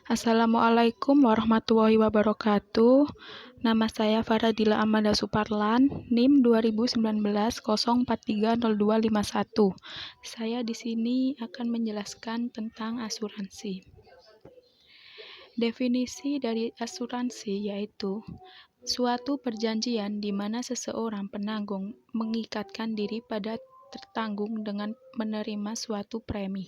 Assalamualaikum warahmatullahi wabarakatuh. Nama saya Faradila Amanda Suparlan, NIM 2019 04300251. Saya di sini akan menjelaskan tentang asuransi. Definisi dari asuransi yaitu suatu perjanjian di mana seseorang penanggung mengikatkan diri pada tertanggung dengan menerima suatu premi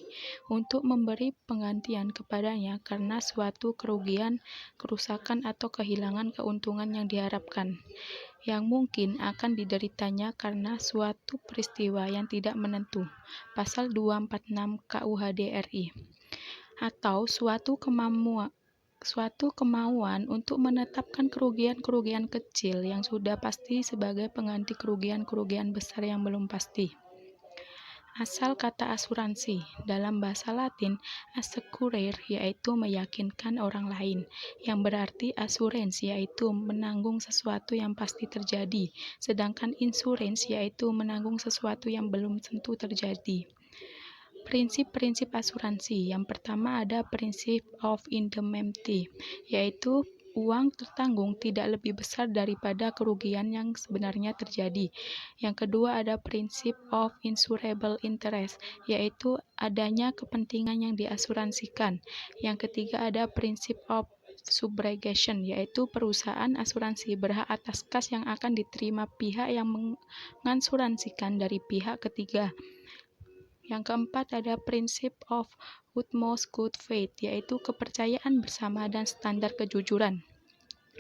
untuk memberi penggantian kepadanya karena suatu kerugian, kerusakan, atau kehilangan keuntungan yang diharapkan, yang mungkin akan dideritanya karena suatu peristiwa yang tidak menentu, pasal 246 KUHD RI, atau suatu kemauan untuk menetapkan kerugian-kerugian kecil yang sudah pasti sebagai pengganti kerugian-kerugian besar yang belum pasti. Asal kata asuransi dalam bahasa Latin assecurare yaitu meyakinkan orang lain, yang berarti assurance yaitu menanggung sesuatu yang pasti terjadi, sedangkan insurance yaitu menanggung sesuatu yang belum tentu terjadi. Prinsip-prinsip asuransi. Yang pertama ada prinsip of indemnity, yaitu uang tertanggung tidak lebih besar daripada kerugian yang sebenarnya terjadi. Yang kedua ada prinsip of insurable interest, yaitu adanya kepentingan yang diasuransikan. Yang ketiga ada prinsip of subrogation, yaitu perusahaan asuransi berhak atas kas yang akan diterima pihak yang mengasuransikan dari pihak ketiga. Yang keempat ada prinsip of utmost good faith, yaitu kepercayaan bersama dan standar kejujuran.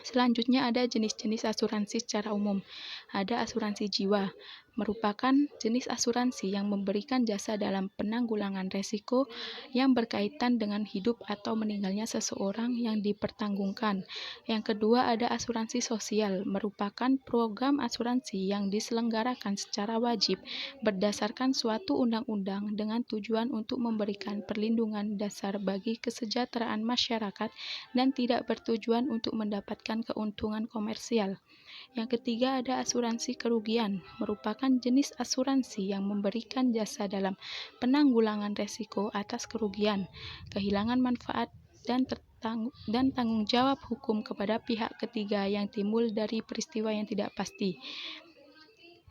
Selanjutnya ada jenis-jenis asuransi secara umum. Ada asuransi jiwa, merupakan jenis asuransi yang memberikan jasa dalam penanggulangan resiko yang berkaitan dengan hidup atau meninggalnya seseorang yang dipertanggungkan. Yang kedua ada asuransi sosial, merupakan program asuransi yang diselenggarakan secara wajib berdasarkan suatu undang-undang dengan tujuan untuk memberikan perlindungan dasar bagi kesejahteraan masyarakat dan tidak bertujuan untuk mendapatkan keuntungan komersial. Yang ketiga ada asuransi kerugian, merupakan jenis asuransi yang memberikan jasa dalam penanggulangan resiko atas kerugian, kehilangan manfaat, dan tanggung jawab hukum kepada pihak ketiga yang timbul dari peristiwa yang tidak pasti.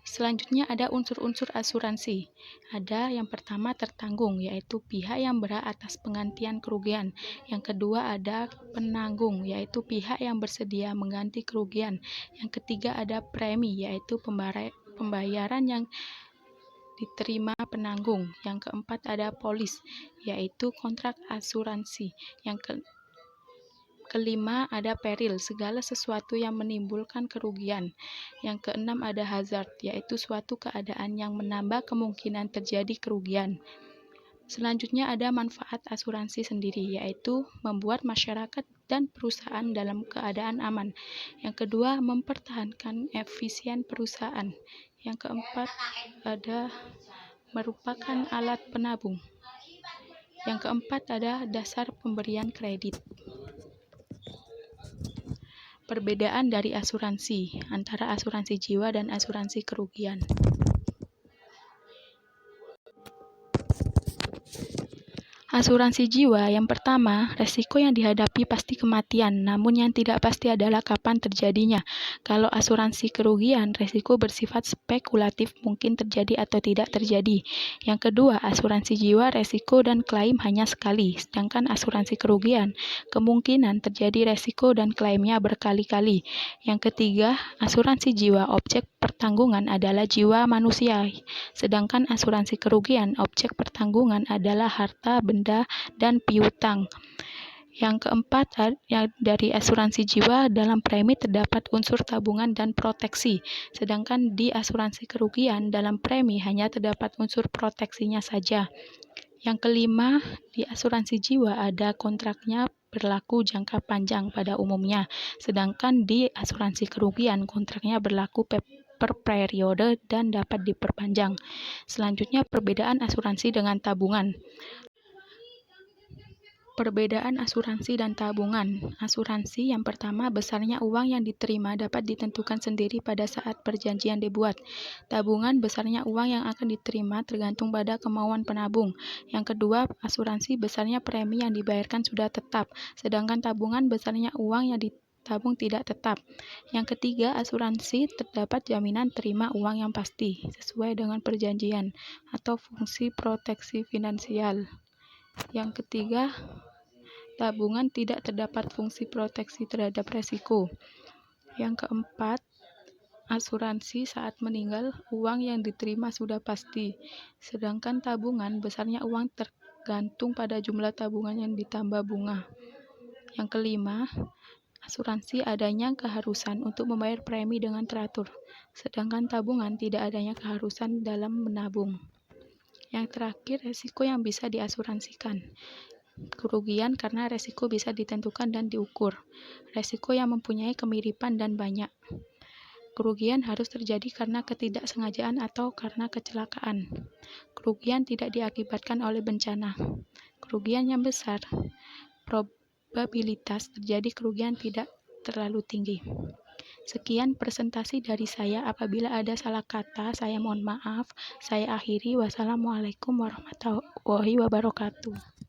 Selanjutnya ada unsur-unsur asuransi. Ada yang pertama tertanggung, yaitu pihak yang berhak atas penggantian kerugian. Yang kedua ada penanggung, yaitu pihak yang bersedia mengganti kerugian. Yang ketiga ada premi, yaitu pembayaran yang diterima penanggung. Yang keempat ada polis, yaitu kontrak asuransi. Yang kelima ada peril, segala sesuatu yang menimbulkan kerugian. Yang keenam ada hazard, yaitu suatu keadaan yang menambah kemungkinan terjadi kerugian. Selanjutnya ada manfaat asuransi sendiri, yaitu membuat masyarakat dan perusahaan dalam keadaan aman. Yang kedua, mempertahankan efisien perusahaan. Yang keempat ada merupakan alat penabung. Yang keempat ada dasar pemberian kredit. Perbedaan dari asuransi antara asuransi jiwa dan asuransi kerugian. Asuransi jiwa yang pertama, resiko yang dihadapi pasti kematian, namun yang tidak pasti adalah kapan terjadinya. Kalau asuransi kerugian, resiko bersifat spekulatif, mungkin terjadi atau tidak terjadi. Yang kedua, asuransi jiwa, resiko dan klaim hanya sekali, sedangkan asuransi kerugian, kemungkinan terjadi resiko dan klaimnya berkali-kali. Yang ketiga, asuransi jiwa, objek pertanggungan adalah jiwa manusia, sedangkan asuransi kerugian, objek pertanggungan adalah harta, benda, dan piutang. Yang keempat, dari asuransi jiwa dalam premi terdapat unsur tabungan dan proteksi, sedangkan di asuransi kerugian dalam premi hanya terdapat unsur proteksinya saja. Yang kelima, di asuransi jiwa ada kontraknya berlaku jangka panjang pada umumnya, sedangkan di asuransi kerugian kontraknya berlaku per periode dan dapat diperpanjang. Selanjutnya, perbedaan asuransi dengan tabungan. Perbedaan asuransi dan tabungan. Asuransi yang pertama, besarnya uang yang diterima dapat ditentukan sendiri pada saat perjanjian dibuat. Tabungan, besarnya uang yang akan diterima tergantung pada kemauan penabung. Yang kedua, asuransi, besarnya premi yang dibayarkan sudah tetap, sedangkan tabungan, besarnya uang yang ditabung tidak tetap. Yang ketiga, asuransi terdapat jaminan terima uang yang pasti, sesuai dengan perjanjian, atau fungsi proteksi finansial. Yang ketiga, tabungan tidak terdapat fungsi proteksi terhadap resiko. Yang keempat, asuransi saat meninggal, uang yang diterima sudah pasti. Sedangkan tabungan, besarnya uang tergantung pada jumlah tabungan yang ditambah bunga. Yang kelima, asuransi adanya keharusan untuk membayar premi dengan teratur. Sedangkan tabungan tidak adanya keharusan dalam menabung. Yang terakhir, resiko yang bisa diasuransikan. Kerugian karena resiko bisa ditentukan dan diukur. Resiko yang mempunyai kemiripan dan banyak. Kerugian harus terjadi karena ketidaksengajaan atau karena kecelakaan. Kerugian tidak diakibatkan oleh bencana. Kerugian yang besar, probabilitas terjadi kerugian tidak terlalu tinggi. Sekian presentasi dari saya. Apabila ada salah kata, saya mohon maaf. Saya akhiri. Wassalamualaikum warahmatullahi wabarakatuh.